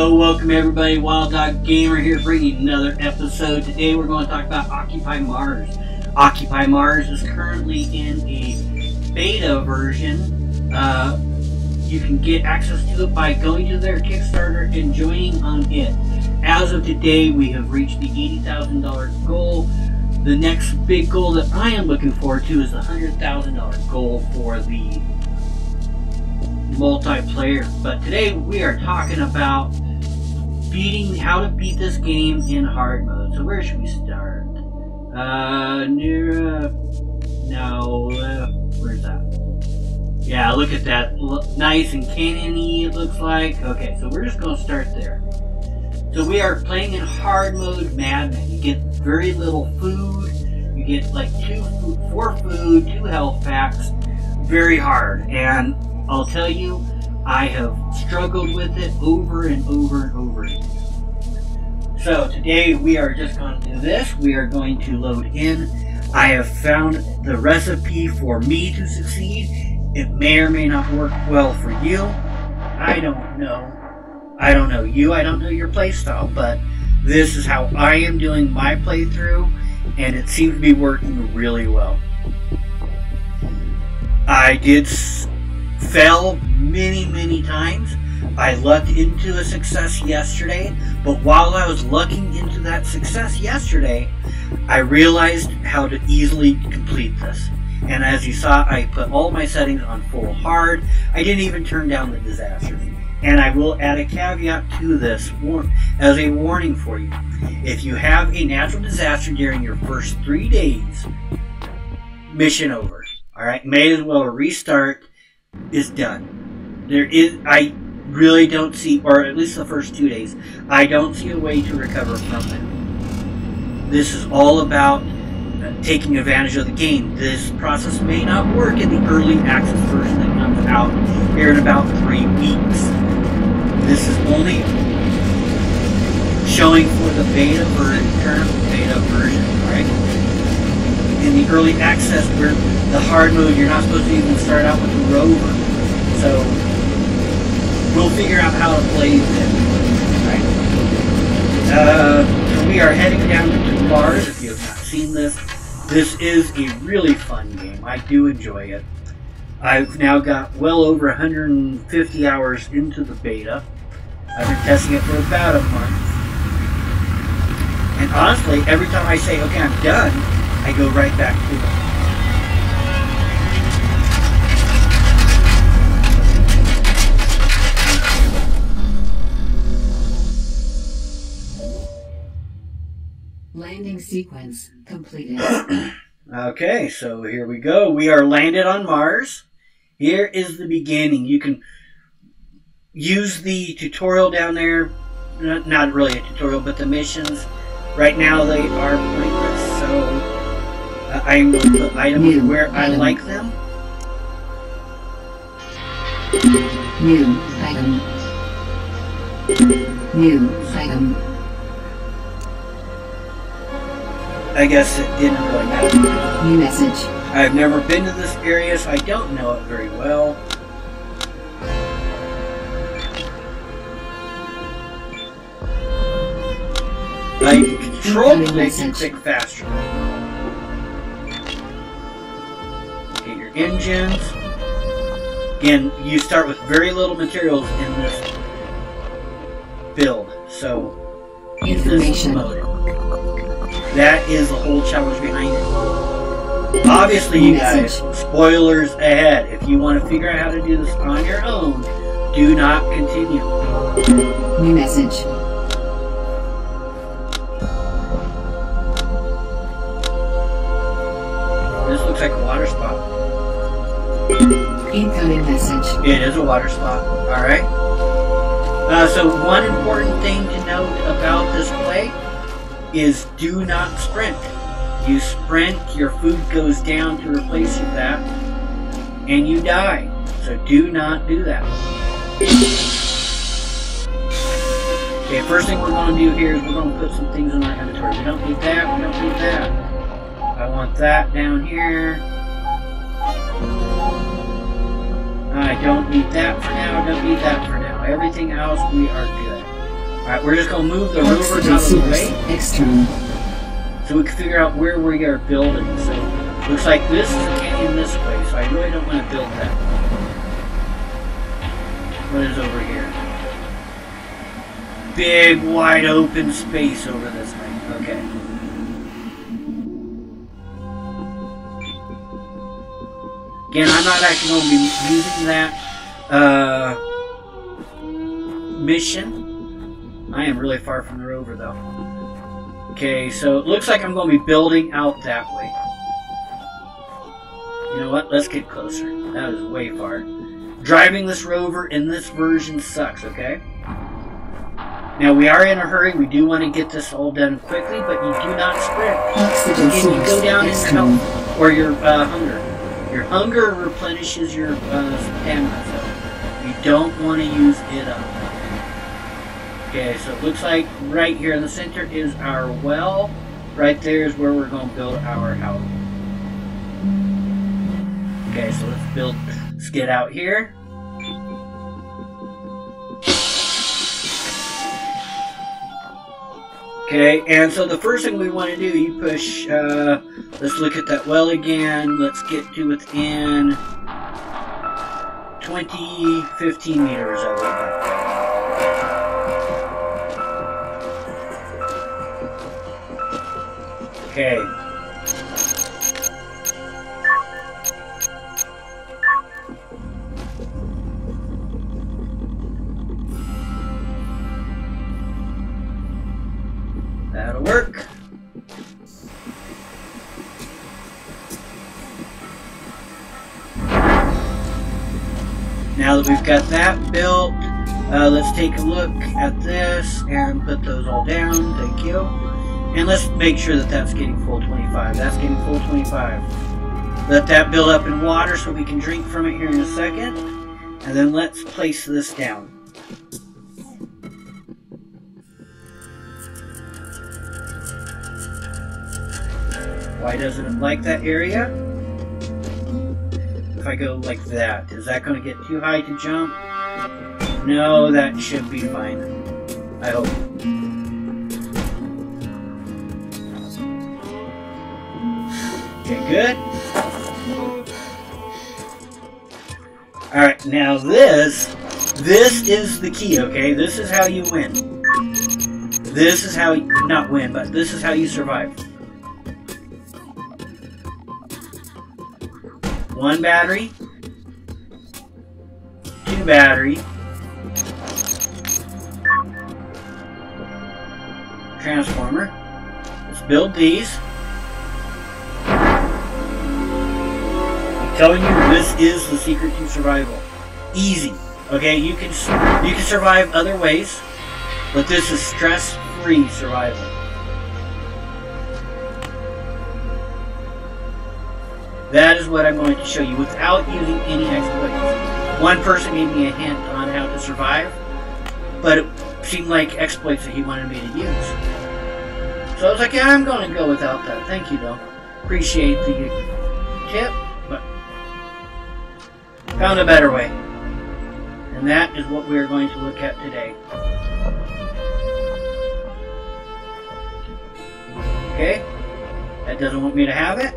Yo, welcome everybody, Wild Dog Gamer here bringing another episode. Today we're going to talk about Occupy Mars. Occupy Mars is currently in a beta version. You can get access to it by going to their Kickstarter and joining on it. As of today, we have reached the $80,000 goal. The next big goal that I am looking forward to is the $100,000 goal for the multiplayer. But today we are talking about how to beat this game in hard mode. So where should we start? Where's that? Yeah, look at that. Nice and canyon-y it looks like. Okay, so we're just going to start there. So we are playing in hard mode Madman. You get very little food. You get like 4 food, 2 health packs. Very hard. And I'll tell you, I have struggled with it over and over and over again. So today we are just going to do this. We are going to load in. I have found the recipe for me to succeed. It may or may not work well for you. I don't know. I don't know you. I don't know your playstyle, but this is how I am doing my playthrough, and it seems to be working really well. I did fell many times. I lucked into a success yesterday, but while I was lucking into that success yesterday, I realized how to easily complete this. And as you saw, I put all my settings on full hard. I didn't even turn down the disastrous. And I will add a caveat to this as a warning for you. If you have a natural disaster during your first 3 days, mission over. Alright, may as well restart. Is done. I really don't see, or at least the first 2 days, I don't see a way to recover from that. This is all about taking advantage of the game. This process may not work in the early access version that comes out here in about 3 weeks. This is only showing for the beta version, current beta version, right? In the early access, where the hard mode, you're not supposed to even start out with the rover. So we'll figure out how to play this. Right? We are heading down to Mars. If you have not seen this, this is a really fun game. I do enjoy it. I've now got well over 150 hours into the beta. I've been testing it for about a month. And honestly, every time I say, okay, I'm done, I go right back to it. Landing sequence completed. Okay, so here we go. We are landed on Mars. Here is the beginning. You can use the tutorial down there. Not really a tutorial, but the missions. Right now they are pointless, so I'm going to put items where I like them. New item. New item. I guess it didn't really matter. New message. I've never been to this area, so I don't know it very well. I control makes you click faster. Get your engines. Again, you start with very little materials in this build, so information. That is the whole challenge behind it. Obviously, you guys, spoilers ahead. If you want to figure out how to do this on your own, do not continue. New message. This looks like a water spot. Incoming message. It is a water spot. Alright. So one important thing to note about this play is do not sprint. You sprint, your food goes down to replace that, and you die. So do not do that. Okay, first thing we're going to do here is we're going to put some things in our inventory. We don't need that, we don't need that. I want that down here. I don't need that for now, don't need that for now. Everything else, we are good. Alright, we're just going to move the rover out of the way. External. So we can figure out where we are building. So, looks like this is a canyon this way, so I really don't want to build that. What is over here? Big, wide open space over this way. Okay. Again, I'm not actually going to be using that mission. I am really far from the rover, though. Okay, so it looks like I'm going to be building out that way. You know what? Let's get closer. That is way far. Driving this rover in this version sucks, okay? Now, we are in a hurry. We do want to get this all done quickly, but you do not sprint. Oxygen Again, you go down in your external. health, or your hunger. Your hunger replenishes your stamina, so you don't want to use it up. Okay, so it looks like right here in the center is our well. Right there is where we're going to build our house. Okay, so let's get out here. Okay, and so the first thing we want to do, you push, let's look at that well again. Let's get to within 15 meters of it. Okay. That'll work. Now that we've got that built, let's take a look at this and put those all down. Thank you. And let's make sure that that's getting full 25. That's getting full 25. Let that build up in water so we can drink from it here in a second. And then let's place this down. Why doesn't it like that area? If I go like that, is that going to get too high to jump? No, that should be fine. I hope. Okay, good. Alright, now this is the key, okay? This is how you win. This is how you, not win, but this is how you survive. 1 battery, 2 battery, transformer. Let's build these. I'm telling you, this is the secret to survival. Easy. Okay, you can survive other ways, but this is stress-free survival. That is what I'm going to show you without using any exploits. One person gave me a hint on how to survive, but it seemed like exploits that he wanted me to use. So I was like, yeah, I'm going to go without that. Thank you, though. Appreciate the tip, but found a better way. And that is what we're going to look at today. Okay? That doesn't want me to have it.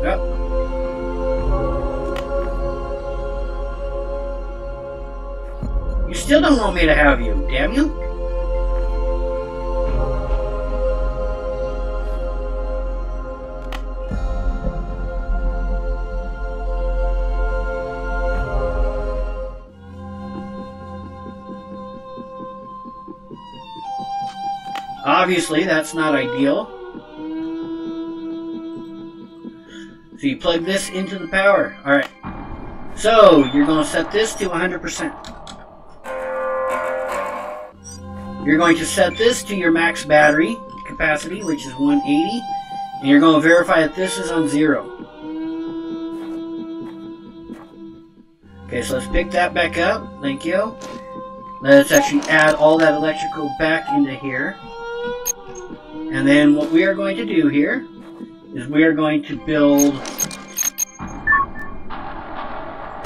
Yep. You still don't want me to have you, damn you. Obviously, that's not ideal. So you plug this into the power. Alright. So, you're going to set this to 100%. You're going to set this to your max battery capacity, which is 180. And you're going to verify that this is on 0. Okay, so let's pick that back up. Thank you. Let's actually add all that electrical back into here. And then what we are going to do here is we are going to build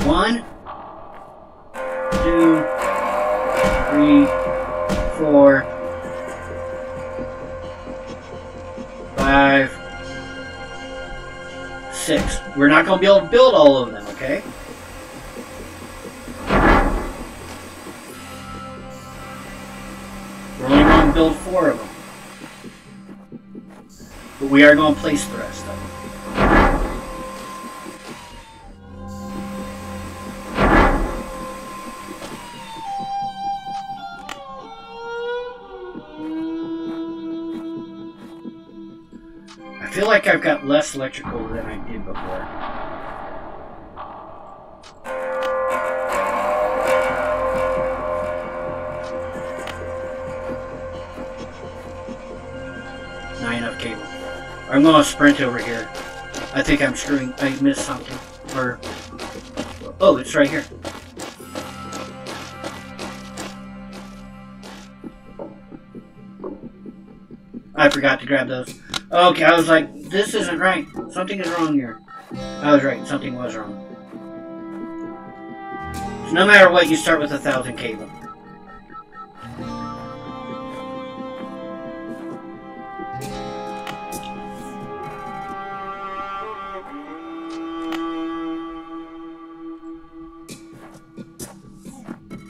1, We're not going to be able to build all of them, okay? We're only going to build 4 of them. But we are going to place the rest of them. I feel like I've got less electrical than I did before. Not enough cable. I'm going to sprint over here. I think I'm screwing. I missed something. Or, oh, it's right here. I forgot to grab those. Okay, I was like, this isn't right. Something is wrong here. I was right. Something was wrong. So no matter what, you start with 1,000 cable.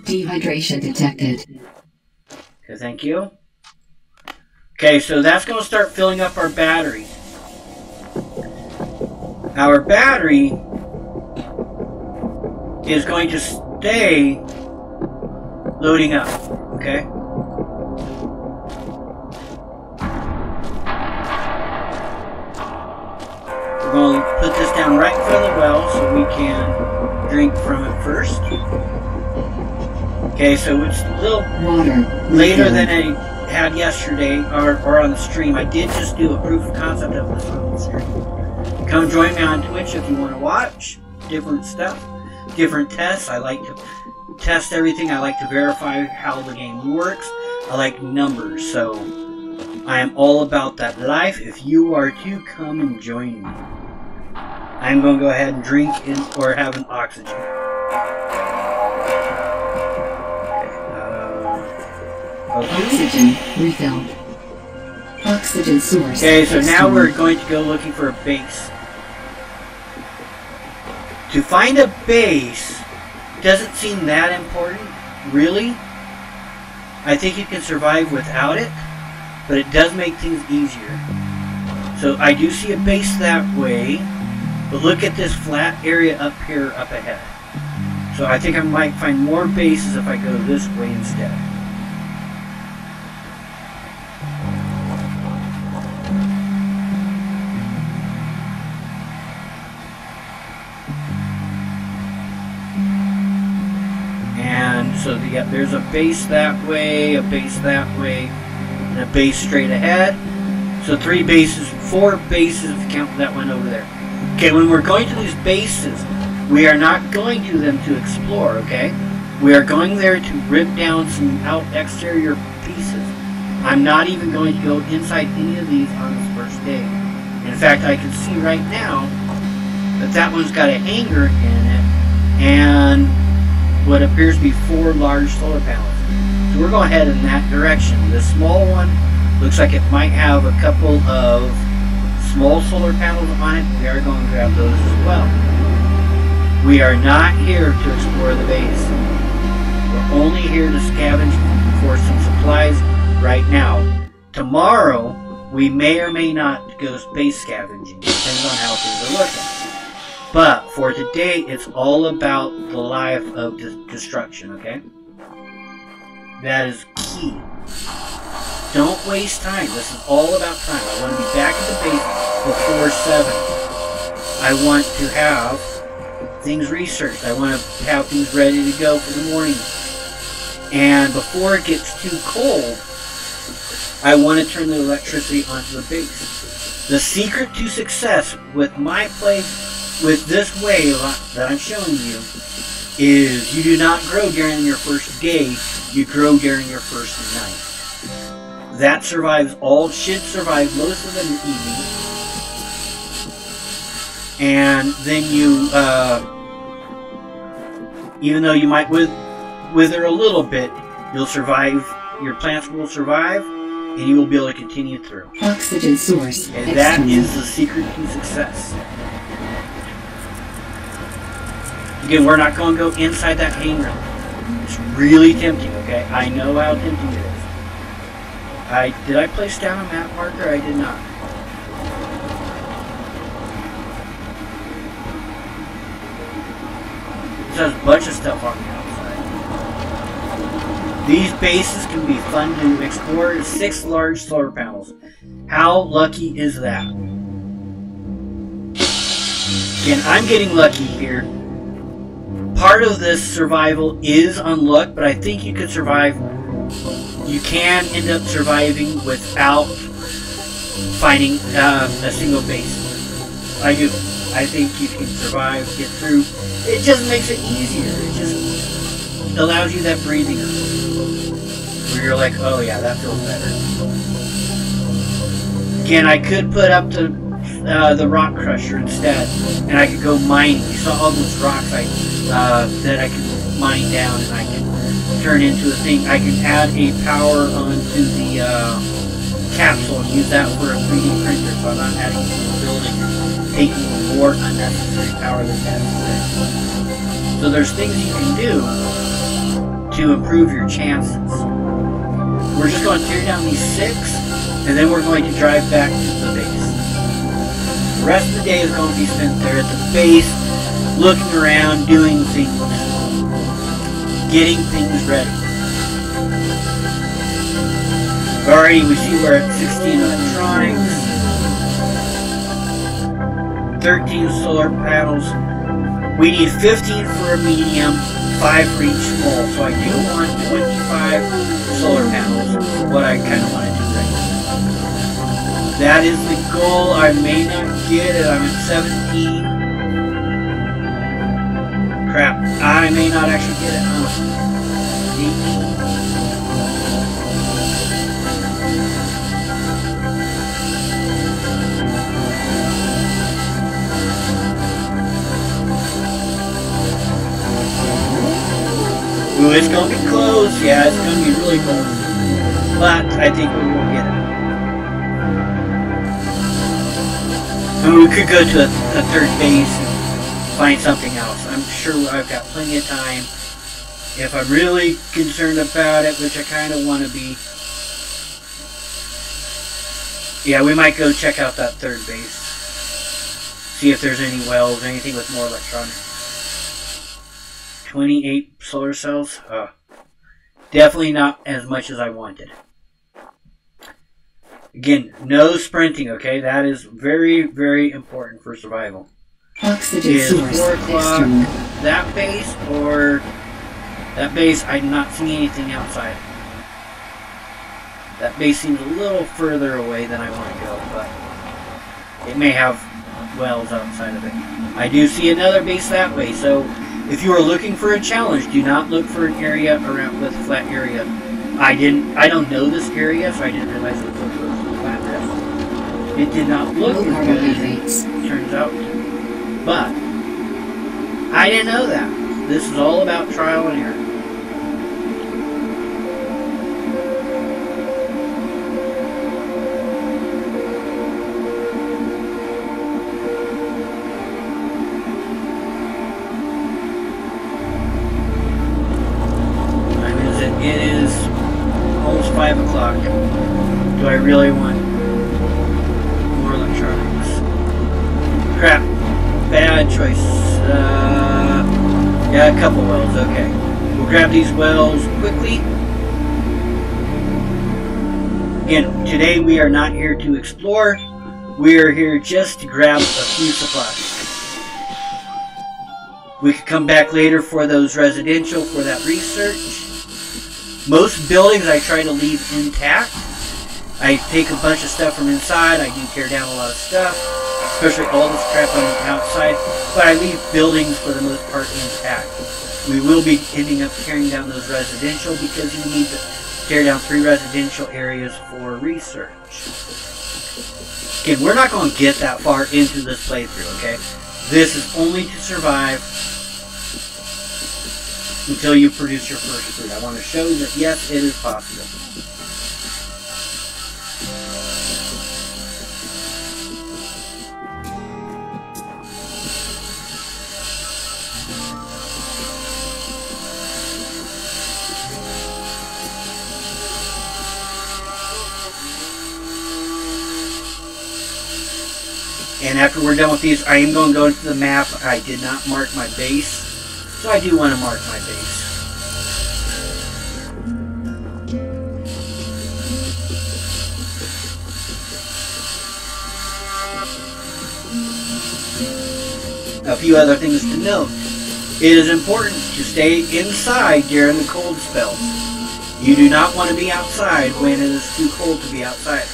Dehydration detected. Okay, thank you. Okay, so that's going to start filling up our battery. Our battery is going to stay loading up, okay? We're going to put this down right in front of the well so we can drink from it first. Okay, so it's a little later than I had yesterday, or on the stream. I did just do a proof of concept of this on the stream. Come join me on Twitch if you want to watch different stuff, different tests. I like to test everything. I like to verify how the game works. I like numbers, so I am all about that life. If you are to come and join me, I'm going to go ahead and drink in, or have an oxygen. Oxygen refilled. Oxygen source. Okay, so now we're going to go looking for a base. To find a base doesn't seem that important, really. I think you can survive without it, but it does make things easier. So I do see a base that way, but look at this flat area up here up ahead. So I think I might find more bases if I go this way instead. So yeah, there's a base that way, and a base straight ahead. So 3 bases, 4 bases if you count that one over there. Okay, when we're going to these bases, we are not going to them to explore, okay? We are going there to rip down some exterior pieces. I'm not even going to go inside any of these on this first day. In fact, I can see right now that that one's got a hanger in it, and what appears to be 4 large solar panels. So we're going to head in that direction. This small one looks like it might have a couple of small solar panels on it. We are going to grab those as well. We are not here to explore the base. We're only here to scavenge for some supplies right now. Tomorrow, we may or may not go space scavenging. Depends on how things are looking. But for today, it's all about the life of destruction, okay? That is key. Don't waste time. This is all about time. I want to be back at the base before 7. I want to have things researched. I want to have things ready to go for the morning. And before it gets too cold, I want to turn the electricity onto the base. The secret to success with my play, with this way that I'm showing you, is you do not grow during your first day, you grow during your first night. That survives should survive most of the evening. And then you, even though you might wither a little bit, you'll survive, your plants will survive, and you will be able to continue through. Oxygen source. And that is the secret to success. Again, we're not going to go inside that hangar. It's really tempting, okay? I know how tempting it is. Did I place down a map marker? I did not. It has a bunch of stuff on the outside. These bases can be fun to explore. 6 large solar panels. How lucky is that? Again, I'm getting lucky here. Part of this survival is on luck, but I think you could survive. You can end up surviving without finding a single base. I do. I think you can survive, get through. It just makes it easier. It just allows you that breathing room where you're like, oh yeah, that feels better. Again, I could put up the rock crusher instead, and I could go mining. You saw all those rocks that I can mine down, and I can turn into a thing. I can add a power onto the capsule and use that for a 3D printer, so I'm not adding to the building, taking more unnecessary power than necessary. So there's things you can do to improve your chances. We're just going to tear down these 6, and then we're going to drive back to the base. The rest of the day is going to be spent there at the base, looking around, doing things, getting things ready. Alrighty, we see we're at 16 electronics, 13 solar panels. We need 15 for a medium, 5 for each small. So I do want 25 solar panels for what I kind of want to do right now. That is the goal. I may not get it. I'm at 17. Crap. I may not actually get it. 18. Ooh, it's going to be close. Yeah, it's going to be really close. But I think we will get it. And we could go to a third base and find something else. I'm sure I've got plenty of time. If I'm really concerned about it, which I kind of want to be. Yeah, we might go check out that third base. See if there's any wells, anything with more electronics. 28 solar cells? Definitely not as much as I wanted. Again, no sprinting, okay? That is very, very important for survival. Oxygen source 4 o'clock external. that base, or that base, I'm not seeing anything outside. That base seems a little further away than I want to go, but it may have wells outside of it. I do see another base that way, so if you are looking for a challenge, do not look for an area around with flat area. I don't know this area, so I didn't realize it was so close to the flatness. It did not look as good as it turns out to. But I didn't know that. This is all about trial and error. It is almost 5 o'clock. Do I really want more electronics? Crap. Bad choice. Yeah, a couple wells. Okay. We'll grab these wells quickly. Again, today we are not here to explore. We are here just to grab a few supplies. We could come back later for those residential, for that research. Most buildings I try to leave intact. I take a bunch of stuff from inside. I do tear down a lot of stuff, especially all this crap on the outside. But I leave buildings for the most part intact. We will be ending up tearing down those residential because you need to tear down 3 residential areas for research. Again, we're not going to get that far into this playthrough, okay? This is only to survive until you produce your first fruit. I want to show you that yes, it is possible. And after we're done with these, I am going to go to the map. I did not mark my base, so I do want to mark my base. A few other things to note. It is important to stay inside during the cold spells. You do not want to be outside when it is too cold to be outside.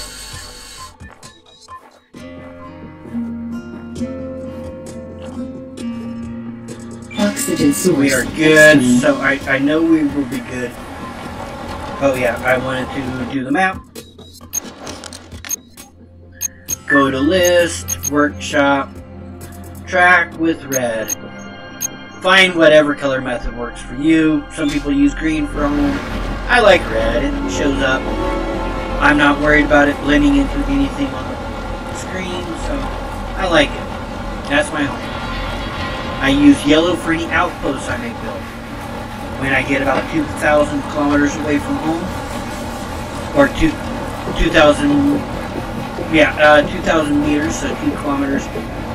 Oxygen source. We are good, so I know we will be good. Oh yeah, I wanted to do the map. Go to list, workshop, track with red. Find whatever color method works for you. Some people use green for home. I like red, it shows up. I'm not worried about it blending into anything on the screen, so I like it. That's my home. I use yellow for any outposts I may build. When I get about 2,000 kilometers away from home, or 2,000 meters, so 2 kilometers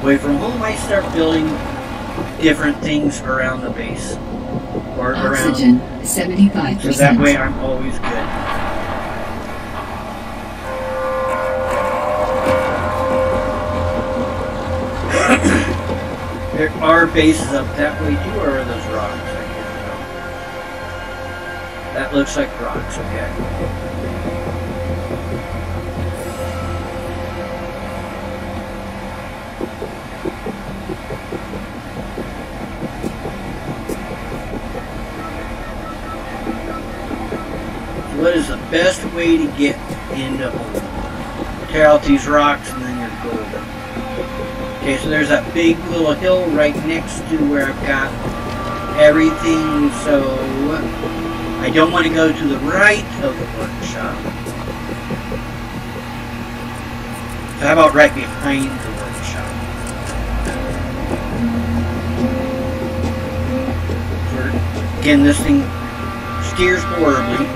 away from home, I start building different things around the base. Or Oxygen, around, 75%. so that way I'm always good. There are bases up that way too, or are those rocks? I can't tell. That looks like rocks, okay. So what is the best way to get into home? Tear out these rocks and then you're golden. Okay, so there's that big little hill right next to where I've got everything, so I don't want to go to the right of the workshop. So how about right behind the workshop? Again, this thing steers horribly.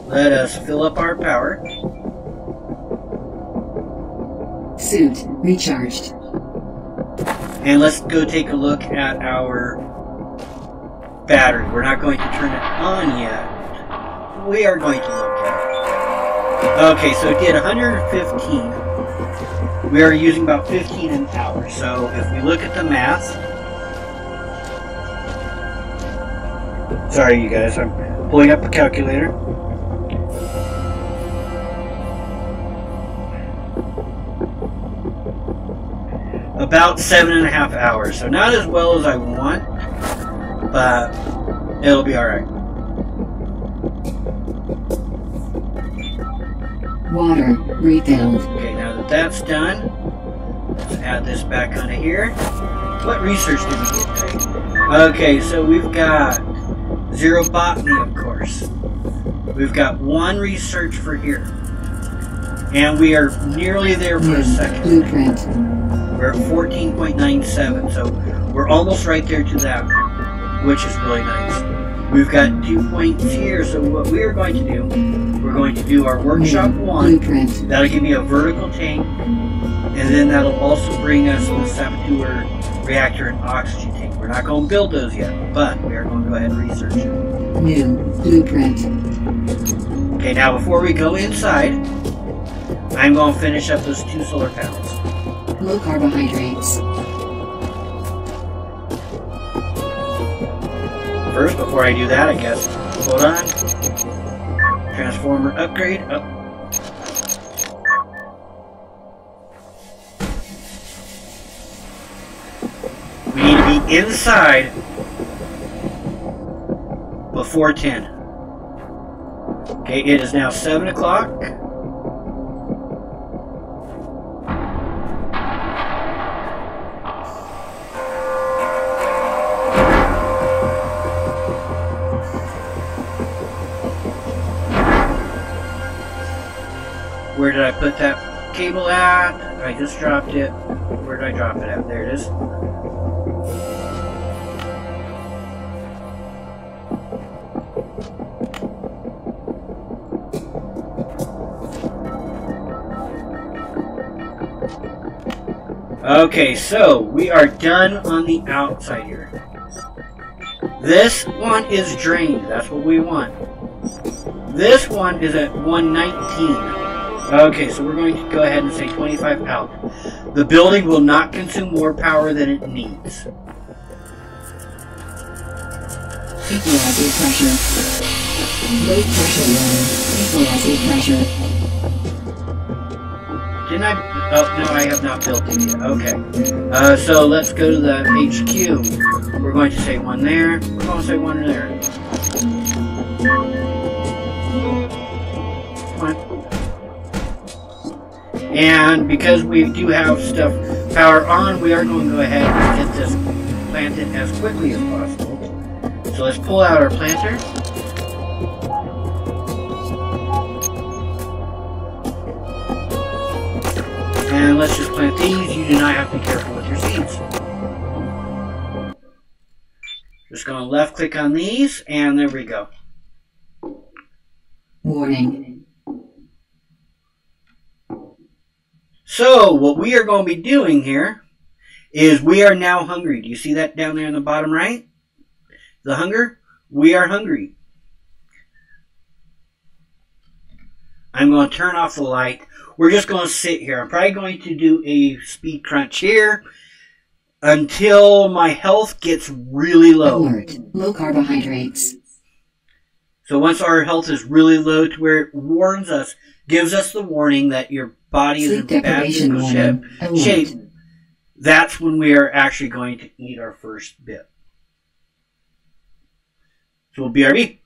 Let us fill up our power. Suit recharged. And let's go take a look at our battery. We're not going to turn it on yet. We are going to look at it. Okay, so it did 115. We are using about 15 an hour. So if we look at the math. Sorry, you guys. I'm pulling up a calculator. About 7.5 hours, so not as well as I want, but it'll be alright. Water refilled. Okay, now that that's done, let's add this back onto here. What research did we get today? Okay, so we've got 0 botany, of course. We've got 1 research for here. And we are nearly there for a second. Blueprint. We're at 14.97, so we're almost right there to that, which is really nice. We've got 2 points here, so what we are going to do, we're going to do our workshop 1. Blueprint. That'll give me a vertical tank, and then that'll also bring us the saboteur reactor and oxygen tank. We're not going to build those yet, but we are going to go ahead and research it. New blueprint. Okay, now before we go inside, I'm going to finish up those 2 solar panels. Low carbohydrates. First, before I do that, I guess, hold on. Transformer upgrade. Up. We need to be inside before 10. Okay, it is now 7 o'clock. Where did I put that? cable at? I just dropped it. Where did I drop it at? There it is. Okay, so we are done on the outside here. This one is drained. That's what we want. This one is at 119. Okay, so we're going to go ahead and say 25 out. The building will not consume more power than it needs. Equalizer pressure. Low pressure low. Equalizer pressure. Didn't I? Oh, no, I have not built it yet. Okay. So let's go to the HQ. We're going to say one there. We're going to say one there. Come on. And because we do have stuff power on, we are going to go ahead and get this planted as quickly as possible. So let's pull out our planter. And let's just plant these. You do not have to be careful with your seeds. Just going to left click on these, and there we go. Warning. So, what we are going to be doing here is we are now hungry. Do you see that down there in the bottom right? The hunger? We are hungry. I'm going to turn off the light. We're just going to sit here. I'm probably going to do a speed crunch here until my health gets really low. Alert. Low carbohydrates. So once our health is really low to where it warns us, gives us the warning that your body is in bad physical shape, that's when we are actually going to eat our first bit. So we'll BRB.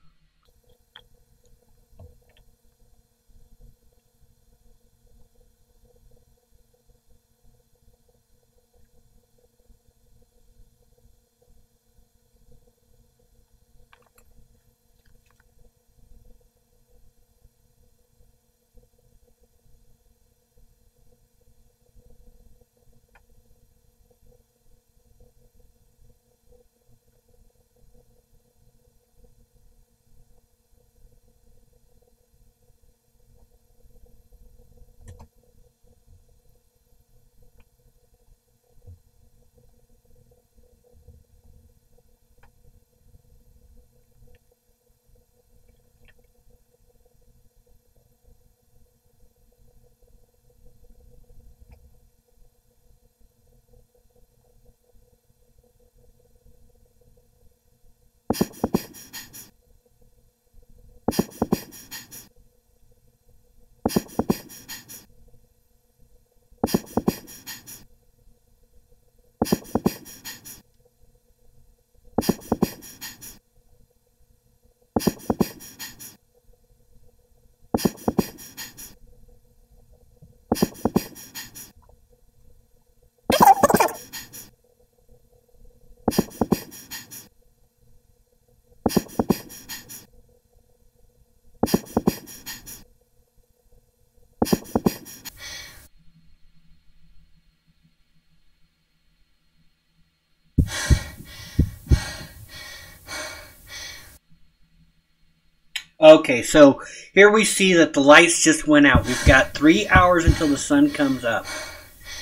Okay, so here we see that the lights just went out. We've got 3 hours until the sun comes up.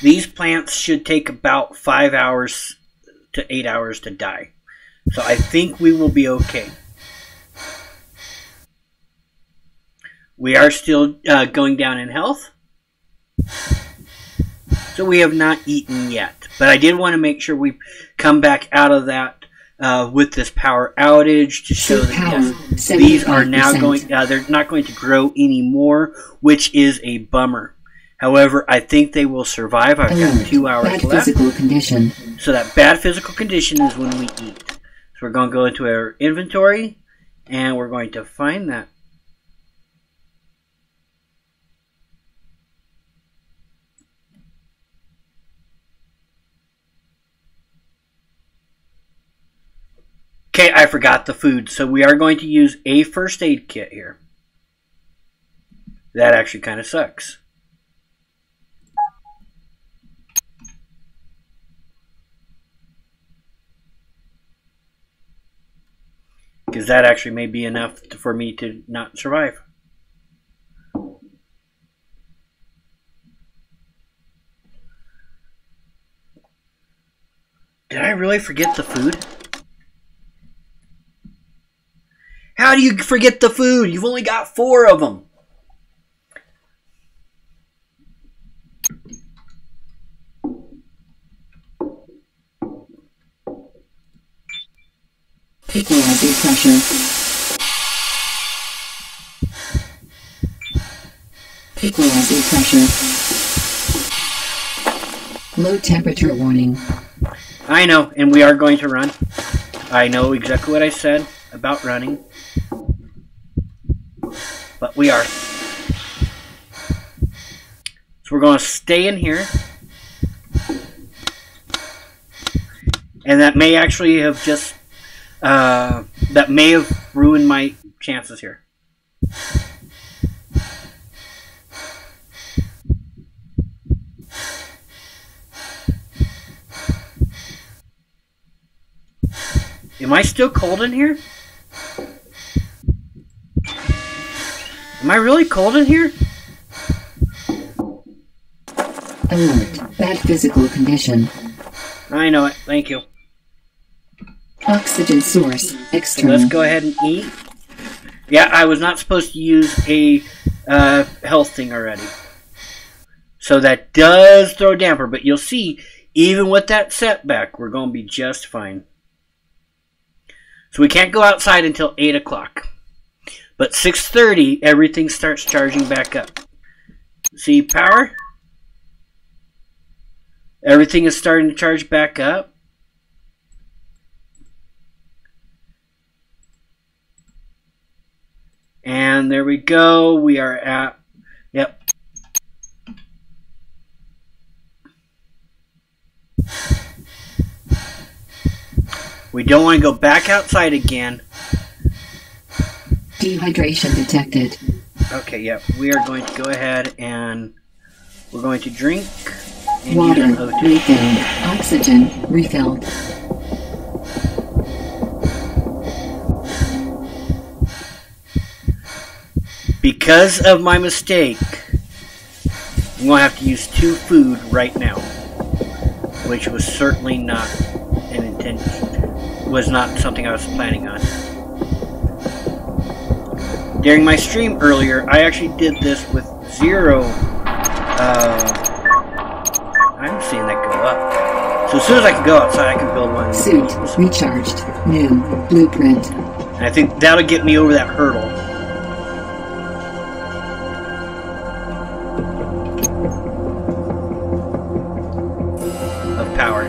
These plants should take about 5 hours to 8 hours to die. So I think we will be okay. We are still going down in health. So we have not eaten yet. But I did want to make sure we come back out of that with this power outage to show that yes, these are now going, they're not going to grow anymore, which is a bummer. However, I think they will survive. I've got 2 hours bad left. Physical condition. So that bad physical condition is when we eat. So we're going to go into our inventory and we're going to find that. Okay, I forgot the food. So we are going to use a first aid kit here. That actually kind of sucks. Because that actually may be enough for me to not survive. Did I really forget the food? How do you forget the food? You've only got 4 of them. Equalizing pressure. Equalizing pressure. Low temperature warning. I know, and we are going to run. I know exactly what I said about running. But we are. So we're going to stay in here. And that may actually have just... that may have ruined my chances here. Am I still cold in here? Am I really cold in here? Alert. Bad physical condition. I know it. Thank you. Oxygen source. So External. let's go ahead and eat. Yeah, I was not supposed to use a health thing already. So that does throw a damper, but you'll see, even with that setback, we're going to be just fine. So we can't go outside until 8 o'clock. But 6:30, everything starts charging back up. See, power? Everything is starting to charge back up. And there we go. We are at, yep. We don't want to go back outside again. Dehydration detected. Okay, yep. We are going to go ahead and we're going to drink and Water use an O2. refilled. Oxygen refilled. Because of my mistake, I'm going to have to use 2 food right now, which was certainly not an intention, was not something I was planning on. During my stream earlier, I actually did this with 0, I'm seeing that go up. So as soon as I can go outside, I can build one. Suit recharged. New blueprint. And I think that'll get me over that hurdle. Power.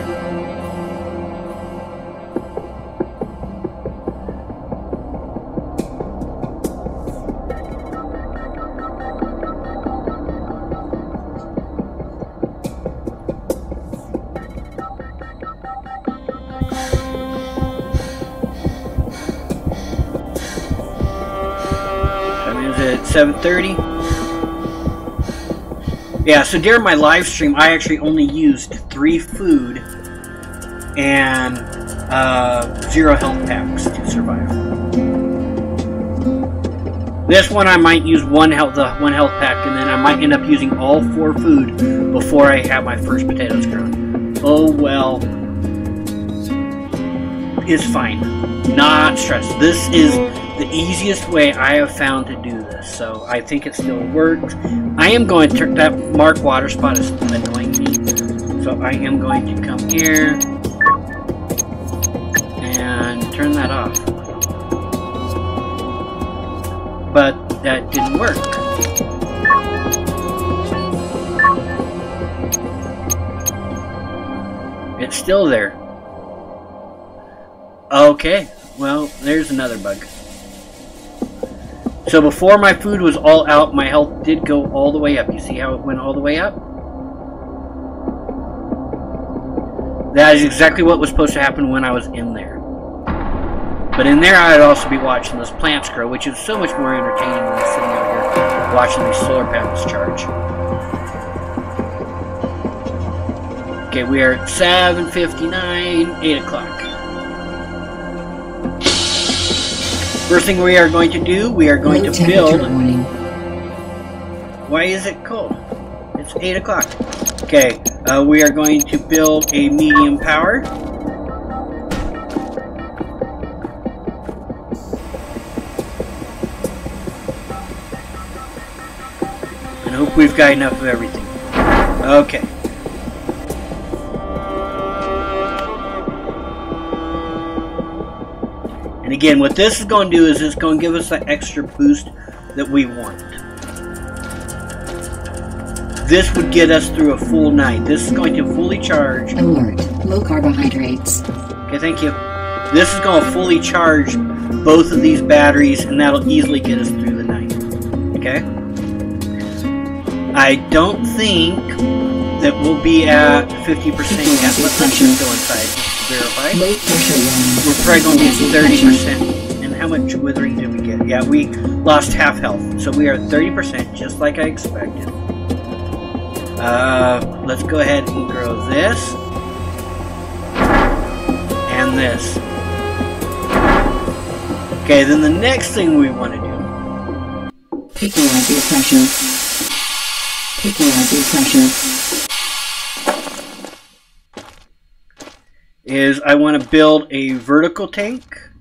Time is at 7:30. Yeah, so during my live stream, I actually only used 3 food and 0 health packs to survive. This one I might use one health pack, and then I might end up using all 4 food before I have my first potatoes grown. Oh well, it's fine. Not stressed. This is the easiest way I have found to do this, so I think it still works. I am going to turn that mark water spot is annoying me, so I am going to come here and turn that off. But that didn't work. It's still there. Okay, well, there's another bug. So before my food was all out, my health did go all the way up. You see how it went all the way up? That is exactly what was supposed to happen when I was in there. But in there, I'd also be watching those plants grow, which is so much more entertaining than sitting out here watching these solar panels charge. Okay, we are at 7:59, 8 o'clock. First thing we are going to do, we are going Low to temperature build. warning. Why is it cold? It's 8 o'clock. Okay, we are going to build a medium power. And hope we've got enough of everything. Okay. And again, what this is going to do is it's going to give us that extra boost that we want. This would get us through a full night. This is going to fully charge. Alert. Low carbohydrates. Okay, thank you. This is going to fully charge both of these batteries, and that'll easily get us through the night. Okay? I don't think that we'll be at 50% yet. Let's just go inside to verify. Low pressure warning. We're probably going to be at 30%. And how much withering did we get? Yeah, we lost half health. So we are 30%, just like I expected. Let's go ahead and grow this. And this. Okay, then the next thing we want to do. Equalizer pressure. Equalizer pressure. Is I want to build a vertical tank.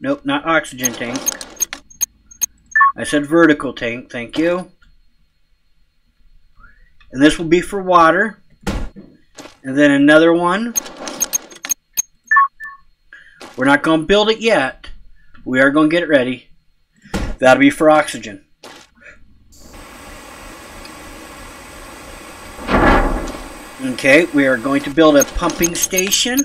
Nope, not oxygen tank. I said vertical tank, thank you. And this will be for water. And then another one. We're not going to build it yet. We are going to get it ready. That'll be for oxygen. Okay, we are going to build a pumping station.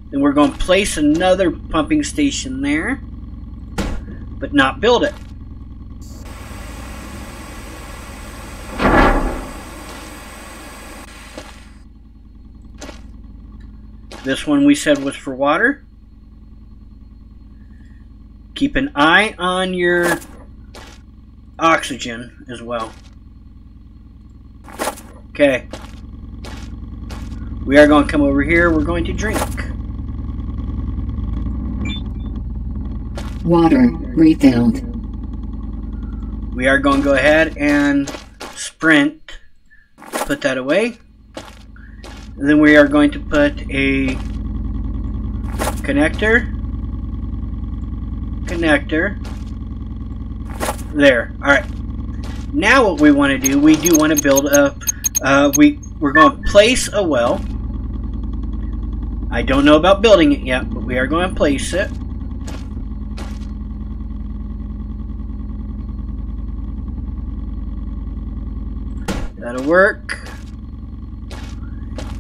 Then we're going to place another pumping station there, but not build it. This one we said was for water. Keep an eye on your oxygen as well. Okay. We are going to come over here. We're going to drink. Water refilled. We are going to go ahead and sprint. Put that away. And then we are going to put a connector. There. Alright. Now what we want to do, we do want to build a, we're going to place a well. I don't know about building it yet, but we are going to place it. That'll work.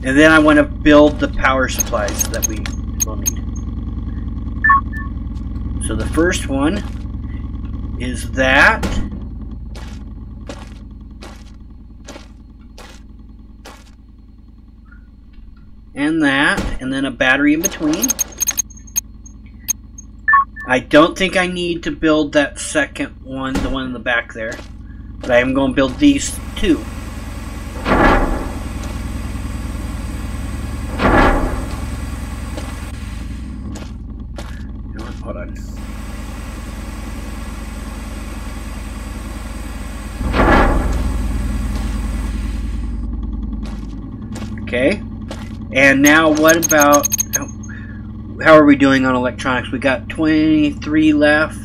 And then I want to build the power supplies that we will need. So the first one is that. And that. And then a battery in between. I don't think I need to build that second one, the one in the back there. But I am going to build these two. Hold on. Okay. And now what about, how are we doing on electronics? We got 23 left.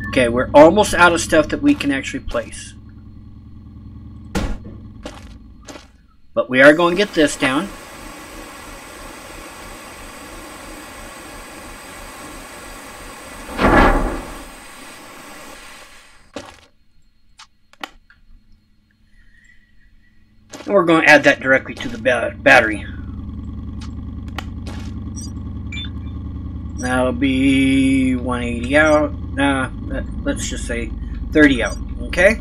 Okay, we're almost out of stuff that we can actually place. But we are going to get this down. And we're going to add that directly to the battery. That'll be 180 out. Let's just say 30 out. Okay?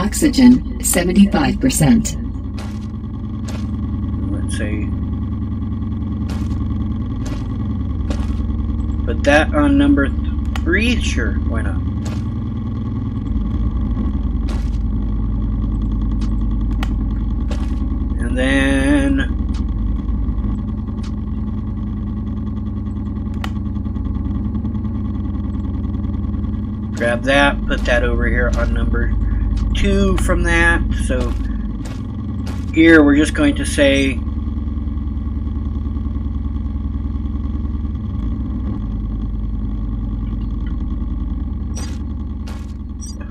Oxygen, 75%. Let's say, put that on number 3. Sure, why not? And then grab that, put that over here on number 2 from that. So here we're just going to say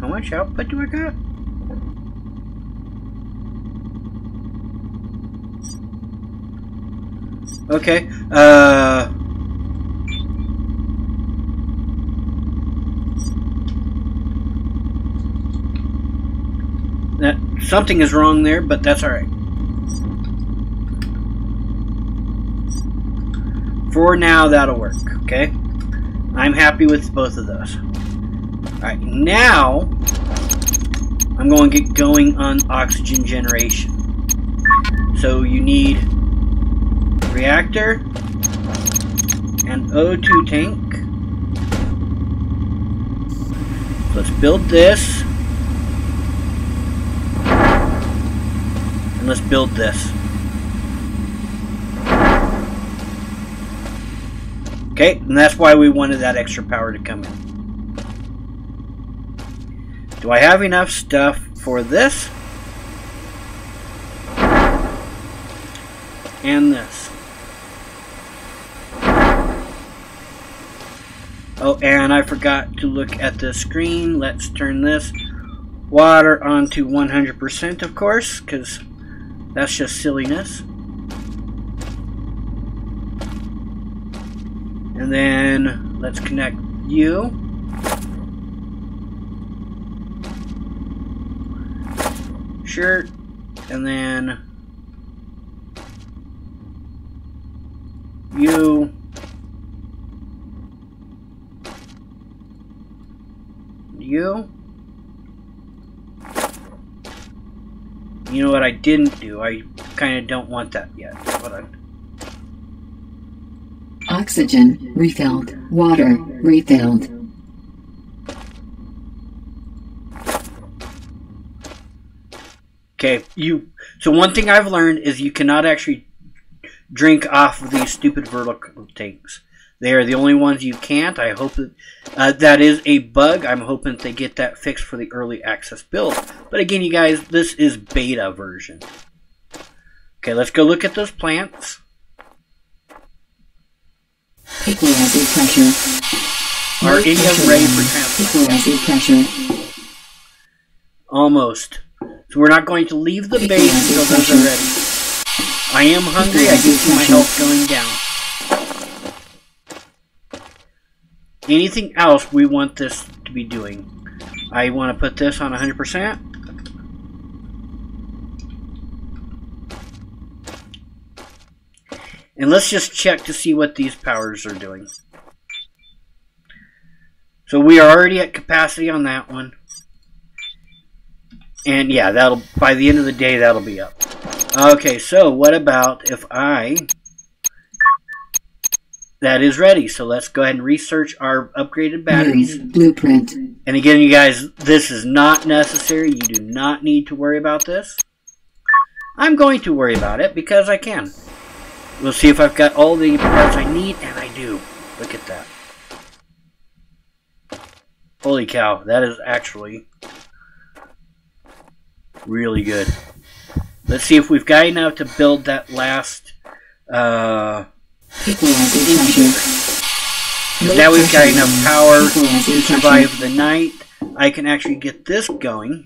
how much output do I got? Okay, that something is wrong there, but that's all right. For now, that'll work. Okay, I'm happy with both of those. All right, now I'm going to get going on oxygen generation. So you need reactor and O2 tank. Let's build this. And let's build this. Okay, and that's why we wanted that extra power to come in. Do I have enough stuff for this? And this. Oh, and I forgot to look at the screen. Let's turn this water on to 100%, of course, because that's just silliness. And then let's connect you. Sure. And then you. You. You know what I didn't do? I kind of don't want that yet. Hold on. Oxygen refilled. Water refilled. Okay, so one thing I've learned is you cannot actually drink off of these stupid vertical tanks. They are the only ones you can't. I hope that that is a bug. I'm hoping that they get that fixed for the early access build. But again, you guys, this is beta version. Okay, let's go look at those plants. Equalizer pressure. Are any of them ready for transplant? Equalizer pressure. Almost. So we're not going to leave the base until those are ready. I am hungry. I do see my health going down. Anything else we want this to be doing? I want to put this on 100%. And let's just check to see what these powers are doing. So we are already at capacity on that one. And yeah, that'll by the end of the day that'll be up. Okay, so what about if that is ready. So let's go ahead and research our upgraded batteries. Blueprint. And again, you guys, this is not necessary. You do not need to worry about this. I'm going to worry about it because I can. We'll see if I've got all the parts I need, and I do. Look at that. Holy cow, that is actually really good. Let's see if we've got enough to build that last incubator. Now we've got enough power to survive the night. I can actually get this going.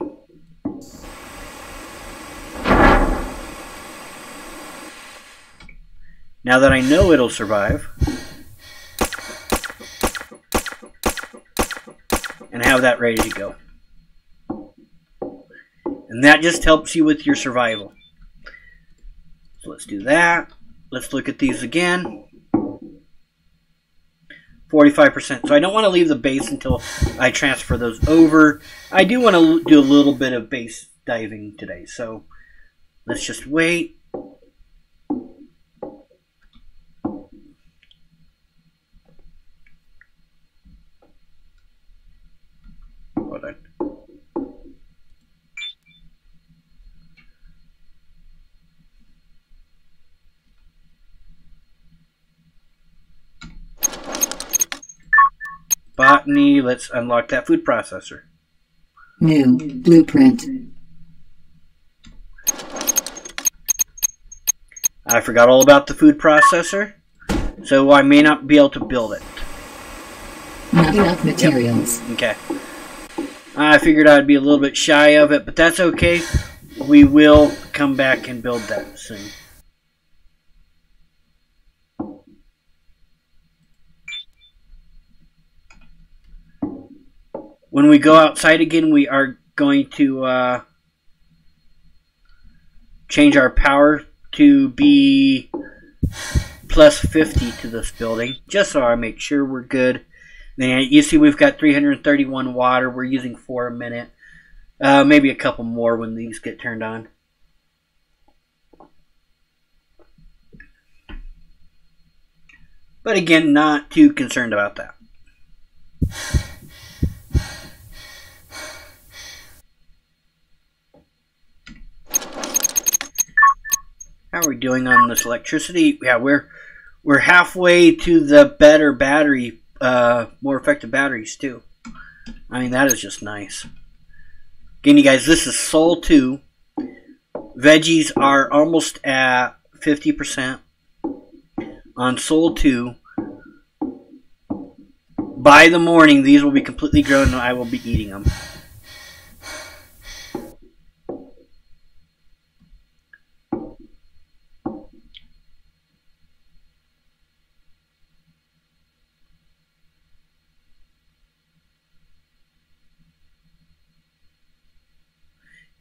Now that I know it'll survive. And have that ready to go. And that just helps you with your survival. So let's do that. Let's look at these again. 45%. So I don't want to leave the base until I transfer those over. I do want to do a little bit of base diving today. So let's just wait. Hold on. Botany, let's unlock that food processor. New blueprint. I forgot all about the food processor, so I may not be able to build it. Not enough materials. Yep. Okay. I figured I'd be a little bit shy of it, but that's okay. We will come back and build that soon. When we go outside again, we are going to change our power to be plus 50 to this building, just so I make sure we're good. Then you see we've got 331 water. We're using 4 a minute. Maybe a couple more when these get turned on. But again, not too concerned about that. How are we doing on this electricity? Yeah, we're halfway to the better battery, more effective batteries too. I mean, that is just nice. Again, you guys, this is Sol 2. Veggies are almost at 50% on Sol 2. By the morning, these will be completely grown and I will be eating them.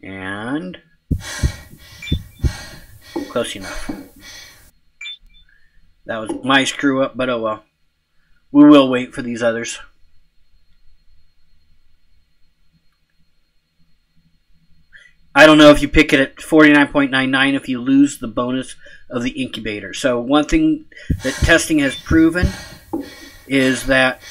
And close enough. That was my screw up, but oh well. We will wait for these others. I don't know if you pick it at 49.99 if you lose the bonus of the incubator. So one thing that testing has proven is that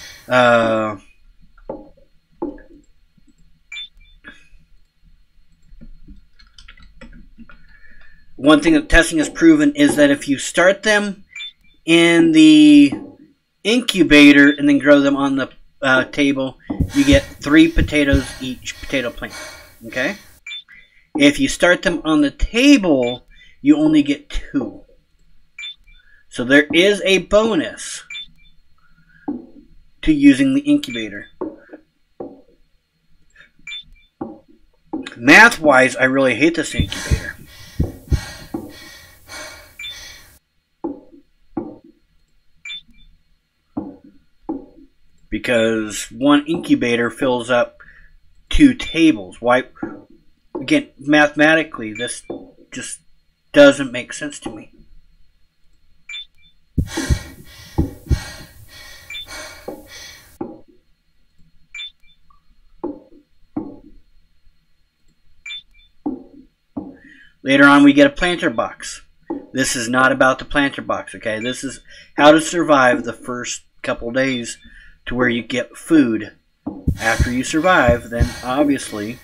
if you start them in the incubator and then grow them on the table, you get 3 potatoes each potato plant. Okay? If you start them on the table, you only get 2. So there is a bonus to using the incubator. Math-wise, I really hate this incubator. Because one incubator fills up 2 tables. Why? Again, mathematically, this just doesn't make sense to me. Later on, we get a planter box. This is not about the planter box, okay? This is how to survive the first couple days to where you get food. After you survive, then obviously,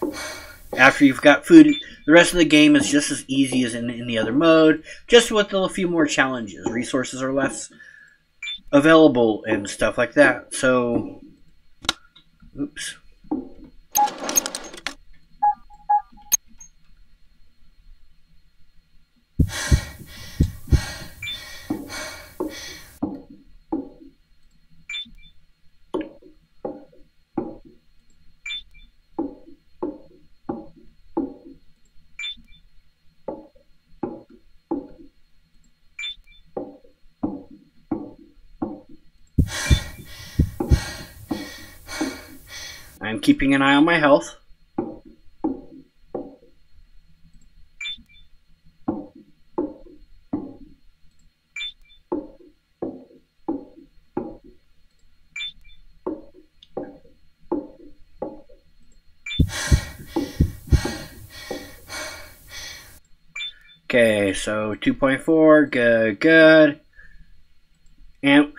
after you've got food, the rest of the game is just as easy as in any other mode, just with a few more challenges. Resources are less available and stuff like that. So, oops. I'm keeping an eye on my health. Okay, so 2.4, good, good. And,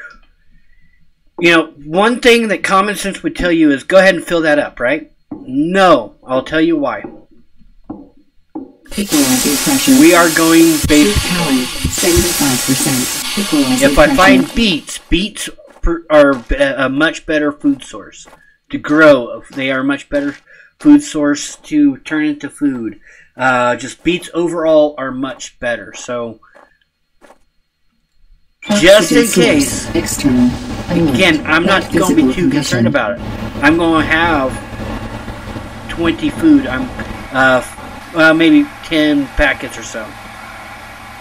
you know, one thing that common sense would tell you is go ahead and fill that up, right? No, I'll tell you why. Equalizer pressure. We are going based... Power, 75%. Equalizer If I pressure. find beets are a much better food source to grow. They are a much better food source to turn into food. Just beets overall are much better. So, just in case, External. again, I'm not going to be too concerned about it. I'm going to have 20 food. Maybe 10 packets or so.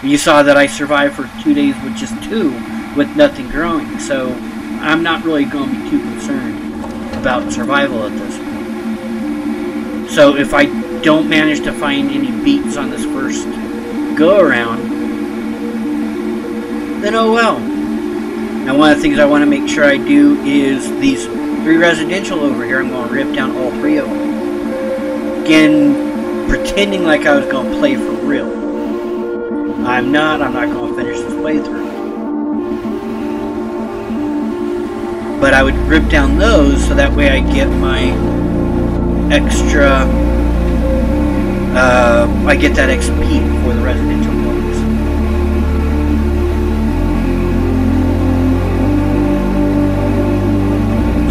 You saw that I survived for 2 days with just 2, with nothing growing. So I'm not really going to be too concerned about survival at this point. So if I don't manage to find any beets on this first go around, then oh well. Now one of the things I want to make sure I do is these 3 residential over here. I'm going to rip down all 3 of them. Again, pretending like I was going to play for real. I'm not going to finish this playthrough. But I would rip down those so that way I get my extra, I get that XP for the residential buildings.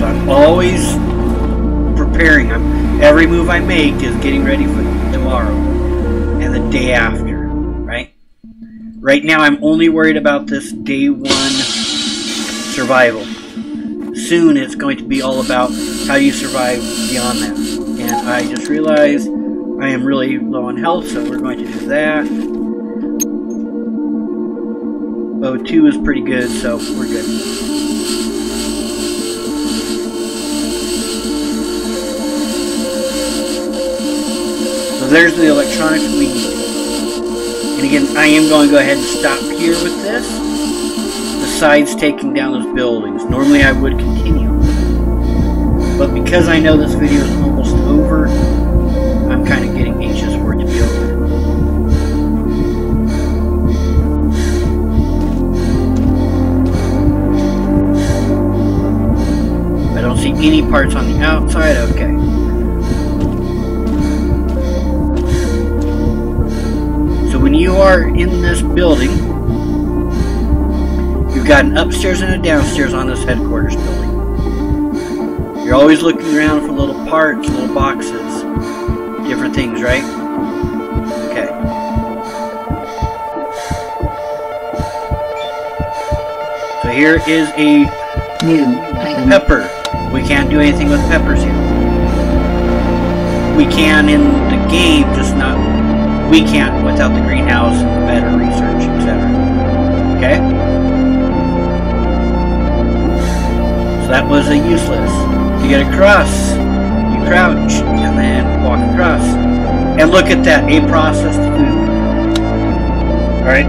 So I'm always preparing. Every move I make is getting ready for tomorrow and the day after, right? Right now I'm only worried about this day 1 survival. Soon it's going to be all about how you survive beyond that. And I just realized I am really low on health, so we're going to do that. O2 is pretty good, so we're good. So there's the electronics we need. And again, I am going to go ahead and stop here with this. Besides taking down those buildings. Normally I would continue. But because I know this video is almost over, I'm kind of getting anxious for it to be over. I don't see any parts on the outside. Okay. When you are in this building, you've got an upstairs and a downstairs on this headquarters building. You're always looking around for little parts, little boxes, different things, right? Okay. So here is a new item. Pepper. We can't do anything with peppers here. We can in the game, just not... We can't without the greenhouse, better research, etc. Okay? So that was a useless. You get across, you crouch, and then walk across. And look at that, a processed food. Alright?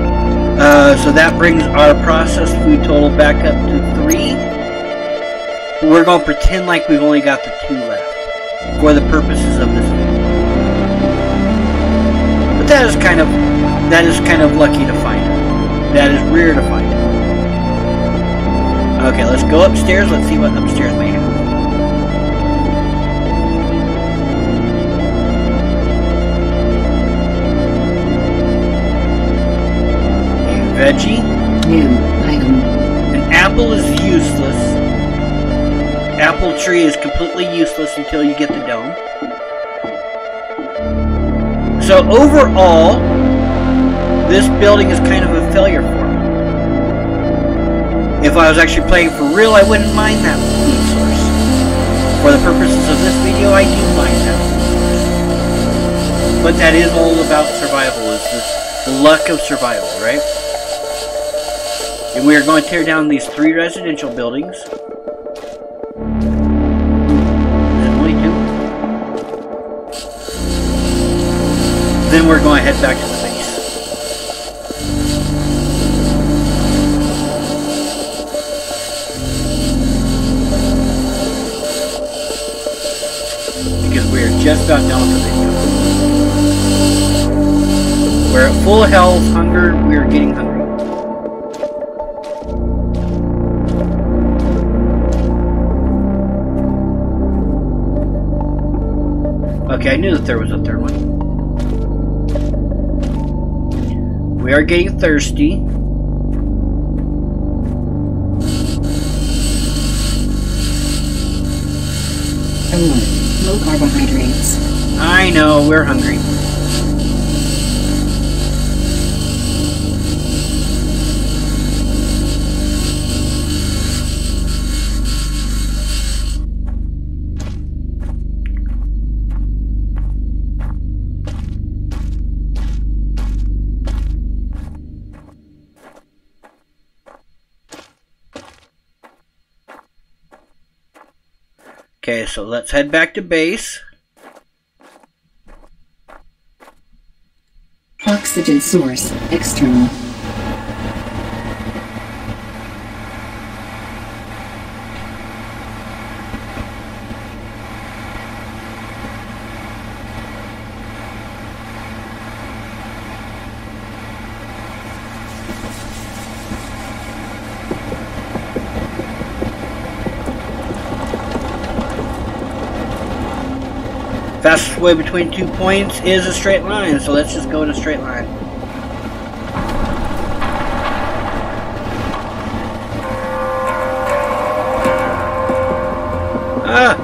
So that brings our processed food total back up to 3. We're going to pretend like we've only got the 2 left for the purposes of this video. But that is kind of lucky to find it. That is rare to find it. Okay, let's go upstairs. Let's see what upstairs may have. A veggie. New item. An apple is useless. Apple tree is completely useless until you get the dome. So overall, this building is kind of a failure for me. If I was actually playing for real, I wouldn't mind that food source. For the purposes of this video, I do mind that food source. But that is all about survival, is the luck of survival, right? And we are going to tear down these 3 residential buildings. Then we're going to head back to the base. Because we are just about done with the video. We're at full health, hunger, we're getting hungry. Okay, I knew that there was a third one. We are getting thirsty. Low carbohydrates. I know, we're hungry. Okay, so let's head back to base. Oxygen source, external. Fastest way between 2 points is a straight line, so let's just go in a straight line. Ah!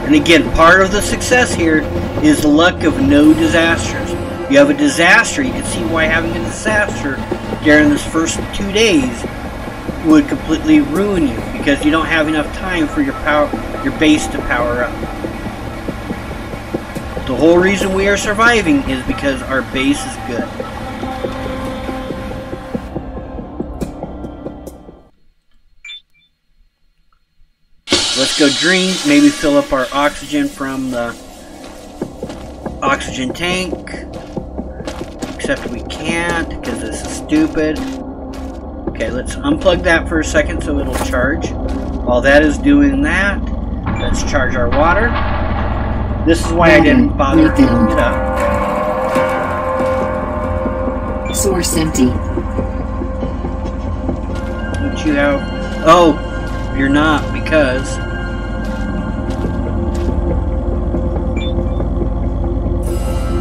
And again, part of the success here is the luck of no disasters. You have a disaster, you can see why having a disaster during this first 2 days would completely ruin you, because you don't have enough time for your base to power up. The whole reason we are surviving is because our base is good. Let's go drink, maybe fill up our oxygen from the oxygen tank. Except we can't, because this is stupid. Okay, let's unplug that for a second so it'll charge. While that is doing that, let's charge our water. This is why I didn't bother filling it up. Source empty. What you have? Oh, you're not, because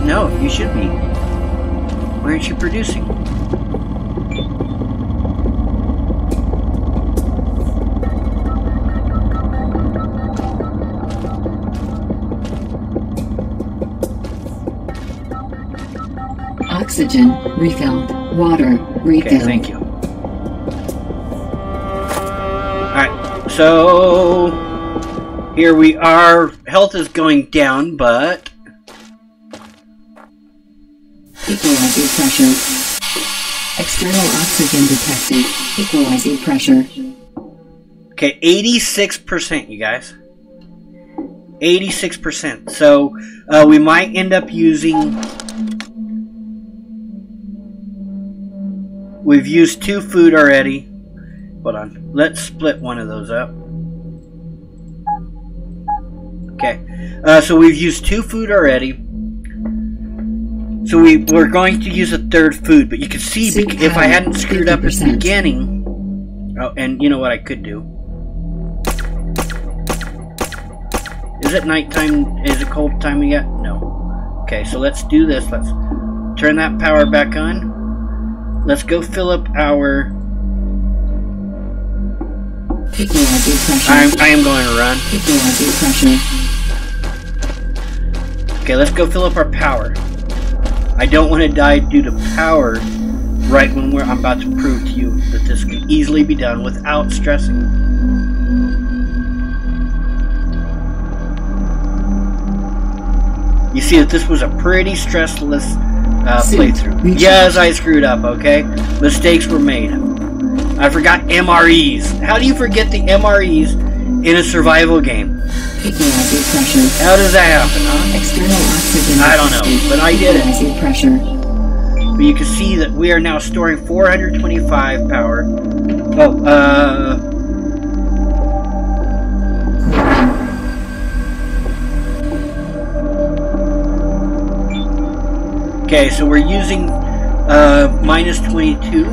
no, you should be. Why aren't you producing? Oxygen refilled. Water refilled. Okay, thank you. Alright, so here we are. Health is going down, but equalizing pressure. External oxygen detected. Equalizing pressure. okay, 86%, you guys. 86%. So we might end up using. We've used 2 food already. Hold on. Let's split one of those up. Okay. So we've used 2 food already. So we're going to use a 3rd food, but you can see if I hadn't screwed up at the beginning. Oh, and you know what I could do? Is it nighttime? Is it cold time yet? No. Okay, so let's do this. Let's turn that power back on. Let's go fill up our. Equalizing pressure. I am going to run. Equalizing pressure. Okay, let's go fill up our power. I don't want to die due to power right when I'm about to prove to you that this can easily be done without stressing. You see that this was a pretty stressless playthrough. Yes, I screwed up, okay? Mistakes were made. I forgot MREs. How do you forget the MREs in a survival game? Equalizing pressure. How does that happen, huh? External oxygen. I don't know, but I did it. Equalizing pressure. But you can see that we are now storing 425 power. Oh, Okay, so we're using minus 22.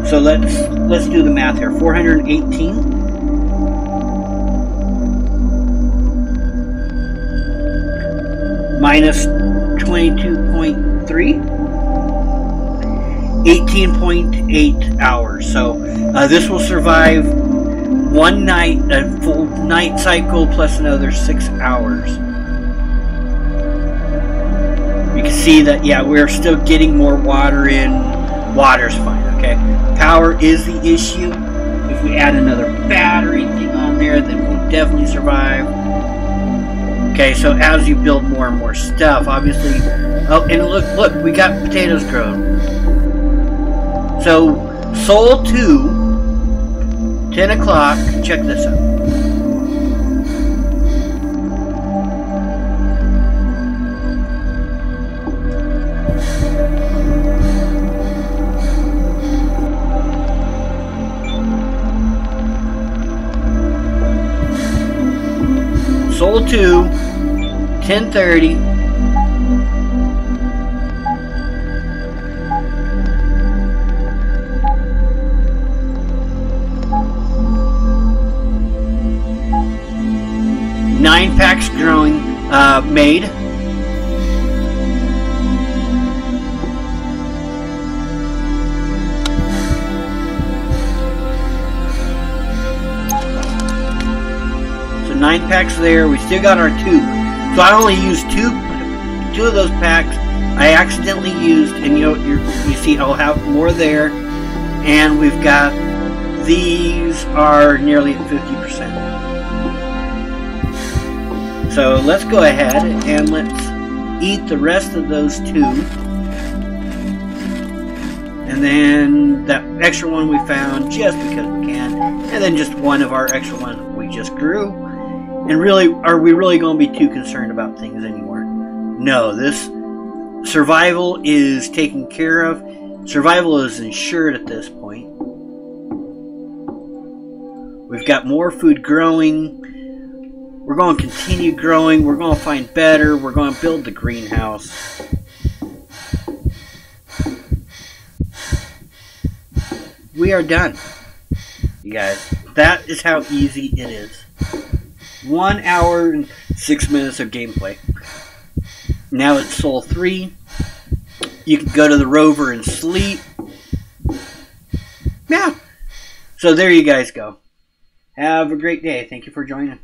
So let's do the math here. 418 minus 22.3, 18.8 hours. So this will survive one night, a full night cycle plus another 6 hours. You can see that, yeah, we're still getting more water in. Water's fine, okay? Power is the issue. If we add another battery thing on there, then we'll definitely survive. Okay, so as you build more and more stuff, obviously... Oh, and look, we got potatoes grown. So, Sol 2, 10 o'clock, check this out. Sol 2, 10:30. Nine packs growing, made. So 9 packs there. We still got our 2. So I only used two of those packs. I accidentally used, and you see I'll have more there. And we've got, these are nearly at 50%. So let's go ahead and let's eat the rest of those 2. And then that extra one we found just because we can. And then just one of our extra ones we just grew. And really, are we really going to be too concerned about things anymore? No, this survival is taken care of. Survival is ensured at this point. We've got more food growing. We're going to continue growing. We're going to find better. We're going to build the greenhouse. We are done, you guys. That is how easy it is. 1 hour and 6 minutes of gameplay. Now it's Sol 3. You can go to the rover and sleep. Yeah. So there you guys go. Have a great day. Thank you for joining.